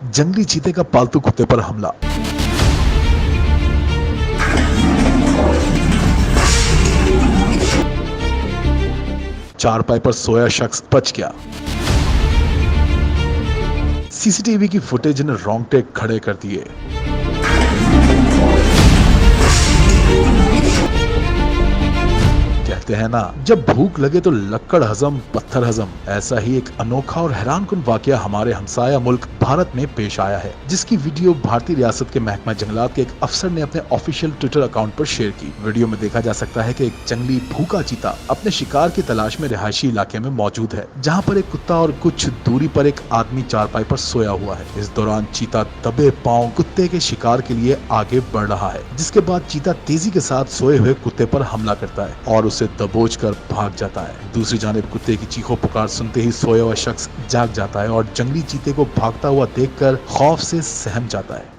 जंगली चीते का पालतू कुत्ते पर हमला। चारपाई पर सोया शख्स बच गया। सीसीटीवी की फुटेज ने रोंगटे खड़े कर दिए। कहते हैं ना, जब भूख लगे तो लक्कड़ हजम पत्थर हजम। ऐसा ही एक अनोखा और हैरानकुन वाकया हमारे हमसाया मुल्क भारत में पेश आया है, जिसकी वीडियो भारतीय रियासत के महकमा जंगलात के एक अफसर ने अपने ऑफिशियल ट्विटर अकाउंट पर शेयर की। वीडियो में देखा जा सकता है कि एक जंगली भूखा चीता अपने शिकार की तलाश में रिहायशी इलाके में मौजूद है, जहाँ पर एक कुत्ता और कुछ दूरी पर एक आदमी चारपाई पर सोया हुआ है। इस दौरान चीता दबे पांव कुत्ते के शिकार के लिए आगे बढ़ रहा है, जिसके बाद चीता तेजी के साथ सोए हुए कुत्ते पर हमला करता है और उसे दबोचकर भाग जाता है। दूसरी जानिब कुत्ते की चीखों पुकार सुनते ही सोया हुआ शख्स जाग जाता है और जंगली चीते को भागता हुआ देखकर खौफ से सहम जाता है।